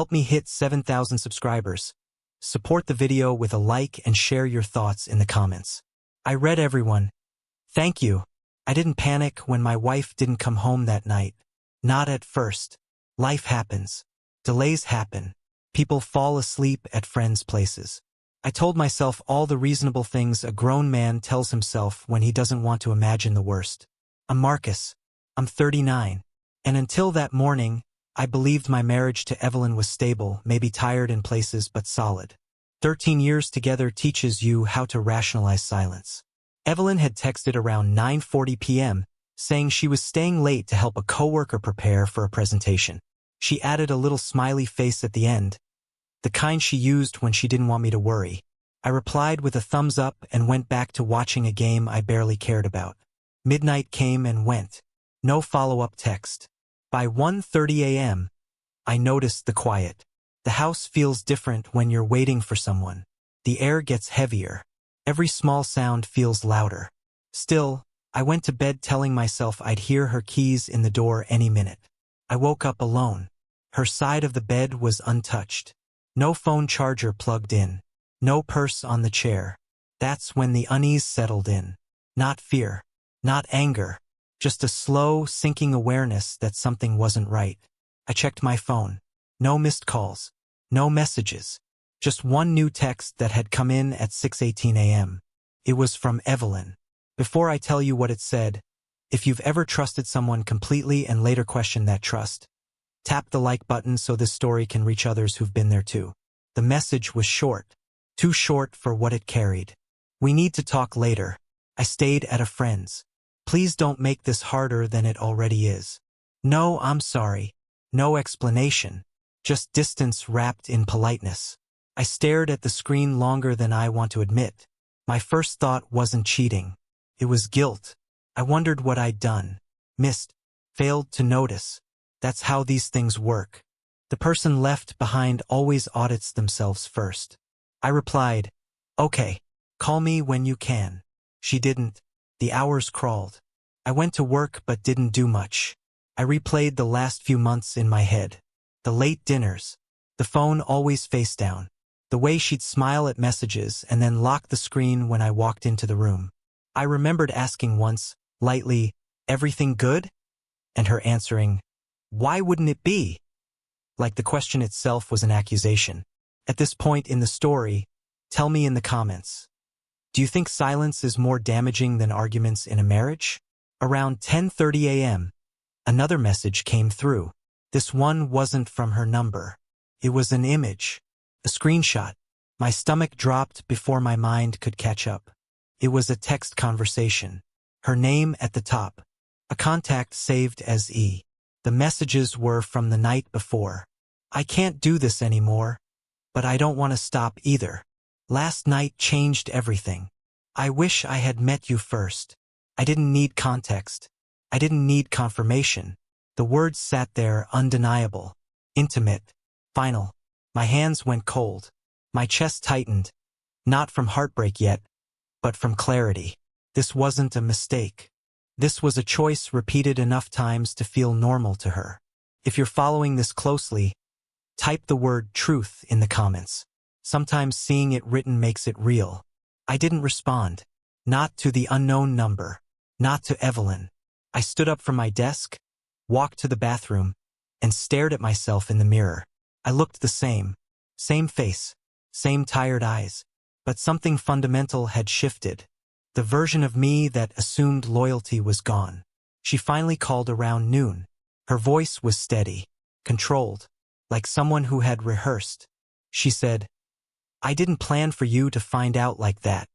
Help me hit 7,000 subscribers. Support the video with a like and share your thoughts in the comments. I read everyone. Thank you. I didn't panic when my wife didn't come home that night. Not at first. Life happens. Delays happen. People fall asleep at friends' places. I told myself all the reasonable things a grown man tells himself when he doesn't want to imagine the worst. I'm Marcus. I'm 39. And until that morning, I believed my marriage to Evelyn was stable, maybe tired in places but solid. 13 years together teaches you how to rationalize silence. Evelyn had texted around 9:40 p.m., saying she was staying late to help a coworker prepare for a presentation. She added a little smiley face at the end, the kind she used when she didn't want me to worry. I replied with a thumbs up and went back to watching a game I barely cared about. Midnight came and went. No follow-up text. By 1:30 a.m., I noticed the quiet. The house feels different when you're waiting for someone. The air gets heavier. Every small sound feels louder. Still, I went to bed telling myself I'd hear her keys in the door any minute. I woke up alone. Her side of the bed was untouched. No phone charger plugged in. No purse on the chair. That's when the unease settled in. Not fear. Not anger. Just a slow, sinking awareness that something wasn't right. I checked my phone. No missed calls. No messages. Just one new text that had come in at 6:18 a.m. It was from Evelyn. Before I tell you what it said, if you've ever trusted someone completely and later questioned that trust, tap the like button so this story can reach others who've been there too. The message was short. Too short for what it carried. We need to talk later. I stayed at a friend's. Please don't make this harder than it already is. No, I'm sorry. No explanation. Just distance wrapped in politeness. I stared at the screen longer than I want to admit. My first thought wasn't cheating. It was guilt. I wondered what I'd done. Missed. Failed to notice. That's how these things work. The person left behind always audits themselves first. I replied, "Okay, call me when you can." She didn't. The hours crawled. I went to work but didn't do much. I replayed the last few months in my head. The late dinners. The phone always face down. The way she'd smile at messages and then lock the screen when I walked into the room. I remembered asking once, lightly, "Everything good?" And her answering, "Why wouldn't it be?" Like the question itself was an accusation. At this point in the story, tell me in the comments. Do you think silence is more damaging than arguments in a marriage? Around 10:30 a.m., another message came through. This one wasn't from her number. It was an image. A screenshot. My stomach dropped before my mind could catch up. It was a text conversation. Her name at the top. A contact saved as E. The messages were from the night before. I can't do this anymore, but I don't want to stop either. Last night changed everything. I wish I had met you first. I didn't need context. I didn't need confirmation. The words sat there undeniable. Intimate. Final. My hands went cold. My chest tightened. Not from heartbreak yet, but from clarity. This wasn't a mistake. This was a choice repeated enough times to feel normal to her. If you're following this closely, type the word truth in the comments. Sometimes seeing it written makes it real. I didn't respond. Not to the unknown number. Not to Evelyn. I stood up from my desk, walked to the bathroom, and stared at myself in the mirror. I looked the same. Same face. Same tired eyes. But something fundamental had shifted. The version of me that assumed loyalty was gone. She finally called around noon. Her voice was steady, controlled, like someone who had rehearsed. She said, "I didn't plan for you to find out like that."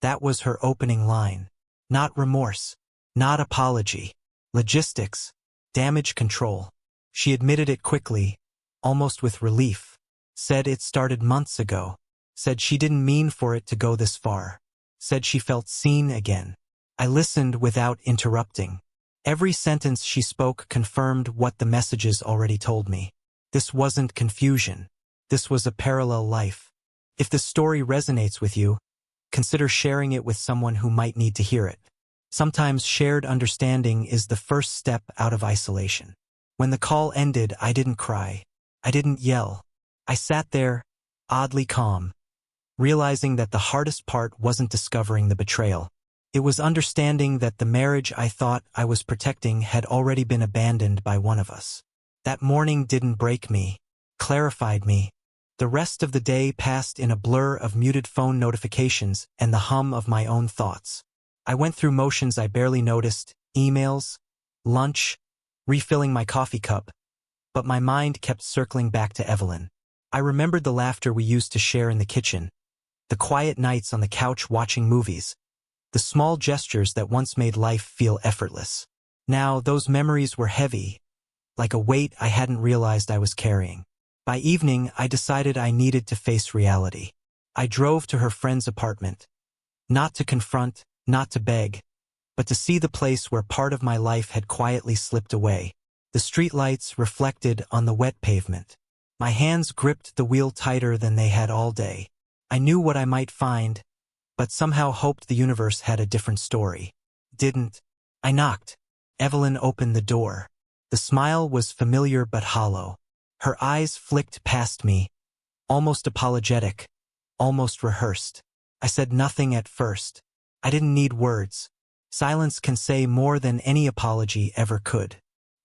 That was her opening line. Not remorse. Not apology. Logistics. Damage control. She admitted it quickly, almost with relief. Said it started months ago. Said she didn't mean for it to go this far. Said she felt seen again. I listened without interrupting. Every sentence she spoke confirmed what the messages already told me. This wasn't confusion. This was a parallel life. If the story resonates with you, consider sharing it with someone who might need to hear it. Sometimes shared understanding is the first step out of isolation. When the call ended, I didn't cry. I didn't yell. I sat there, oddly calm, realizing that the hardest part wasn't discovering the betrayal. It was understanding that the marriage I thought I was protecting had already been abandoned by one of us. That morning didn't break me, clarified me. The rest of the day passed in a blur of muted phone notifications and the hum of my own thoughts. I went through motions I barely noticed, emails, lunch, refilling my coffee cup, but my mind kept circling back to Evelyn. I remembered the laughter we used to share in the kitchen, the quiet nights on the couch watching movies, the small gestures that once made life feel effortless. Now, those memories were heavy, like a weight I hadn't realized I was carrying. By evening, I decided I needed to face reality. I drove to her friend's apartment, not to confront, not to beg, but to see the place where part of my life had quietly slipped away. The streetlights reflected on the wet pavement. My hands gripped the wheel tighter than they had all day. I knew what I might find, but somehow hoped the universe had a different story. Didn't. I knocked. Evelyn opened the door. The smile was familiar but hollow. Her eyes flicked past me, almost apologetic, almost rehearsed. I said nothing at first. I didn't need words. Silence can say more than any apology ever could.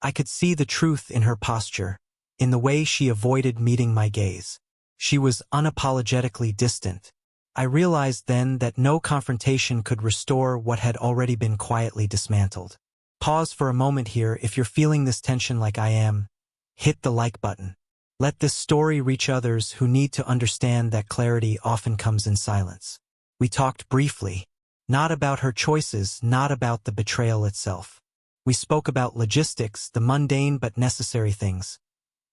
I could see the truth in her posture, in the way she avoided meeting my gaze. She was unapologetically distant. I realized then that no confrontation could restore what had already been quietly dismantled. Pause for a moment here if you're feeling this tension like I am. Hit the like button. Let this story reach others who need to understand that clarity often comes in silence. We talked briefly, not about her choices, not about the betrayal itself. We spoke about logistics, the mundane but necessary things.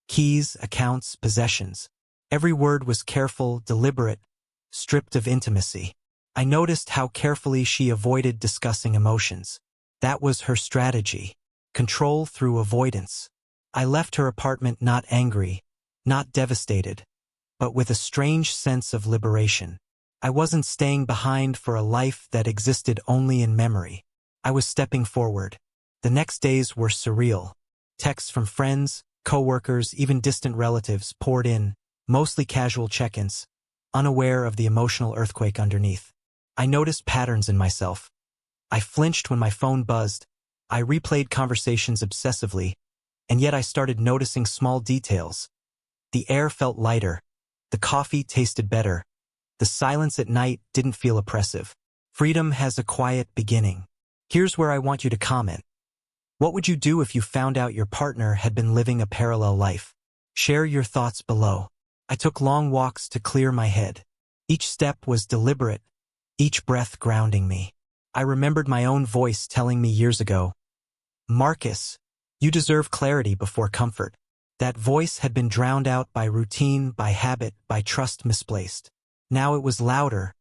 Keys, accounts, possessions. Every word was careful, deliberate, stripped of intimacy. I noticed how carefully she avoided discussing emotions. That was her strategy. Control through avoidance. I left her apartment not angry, not devastated, but with a strange sense of liberation. I wasn't staying behind for a life that existed only in memory. I was stepping forward. The next days were surreal. Texts from friends, coworkers, even distant relatives poured in, mostly casual check-ins, unaware of the emotional earthquake underneath. I noticed patterns in myself. I flinched when my phone buzzed. I replayed conversations obsessively, and yet I started noticing small details. The air felt lighter. The coffee tasted better. The silence at night didn't feel oppressive. Freedom has a quiet beginning. Here's where I want you to comment. What would you do if you found out your partner had been living a parallel life? Share your thoughts below. I took long walks to clear my head. Each step was deliberate, each breath grounding me. I remembered my own voice telling me years ago, "Marcus, you deserve clarity before comfort." That voice had been drowned out by routine, by habit, by trust misplaced. Now it was louder,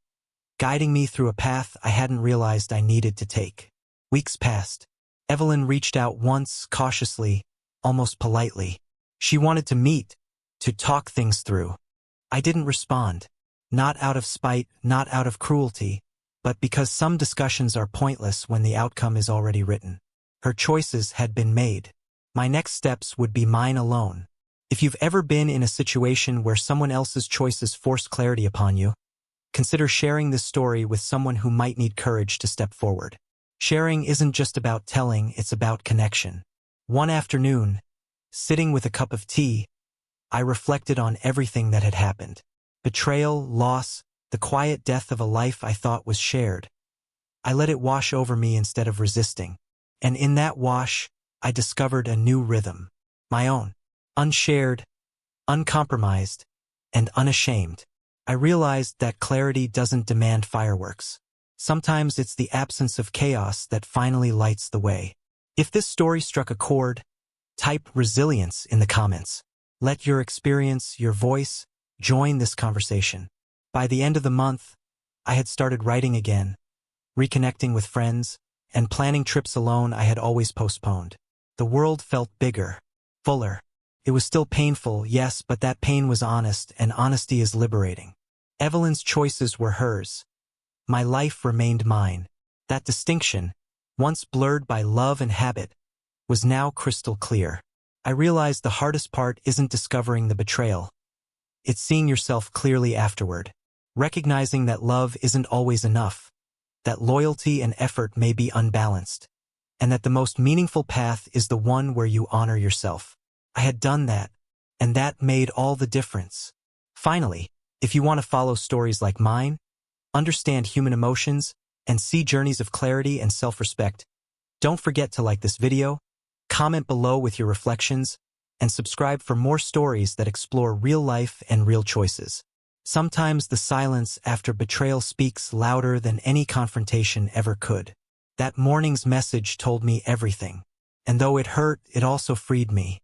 guiding me through a path I hadn't realized I needed to take. Weeks passed. Evelyn reached out once, cautiously, almost politely. She wanted to meet, to talk things through. I didn't respond. Not out of spite, not out of cruelty, but because some discussions are pointless when the outcome is already written. Her choices had been made. My next steps would be mine alone. If you've ever been in a situation where someone else's choices forced clarity upon you, consider sharing this story with someone who might need courage to step forward. Sharing isn't just about telling, it's about connection. One afternoon, sitting with a cup of tea, I reflected on everything that had happened. Betrayal, loss, the quiet death of a life I thought was shared. I let it wash over me instead of resisting. And in that wash, I discovered a new rhythm. My own. Unshared, uncompromised, and unashamed. I realized that clarity doesn't demand fireworks. Sometimes it's the absence of chaos that finally lights the way. If this story struck a chord, type resilience in the comments. Let your experience, your voice, join this conversation. By the end of the month, I had started writing again, reconnecting with friends, and planning trips alone I had always postponed. The world felt bigger, fuller. It was still painful, yes, but that pain was honest, and honesty is liberating. Evelyn's choices were hers. My life remained mine. That distinction, once blurred by love and habit, was now crystal clear. I realized the hardest part isn't discovering the betrayal. it's seeing yourself clearly afterward, recognizing that love isn't always enough, that loyalty and effort may be unbalanced, and that the most meaningful path is the one where you honor yourself. I had done that, and that made all the difference. Finally, if you want to follow stories like mine, understand human emotions, and see journeys of clarity and self-respect, don't forget to like this video, comment below with your reflections, and subscribe for more stories that explore real life and real choices. Sometimes the silence after betrayal speaks louder than any confrontation ever could. That morning's message told me everything, and though it hurt, it also freed me.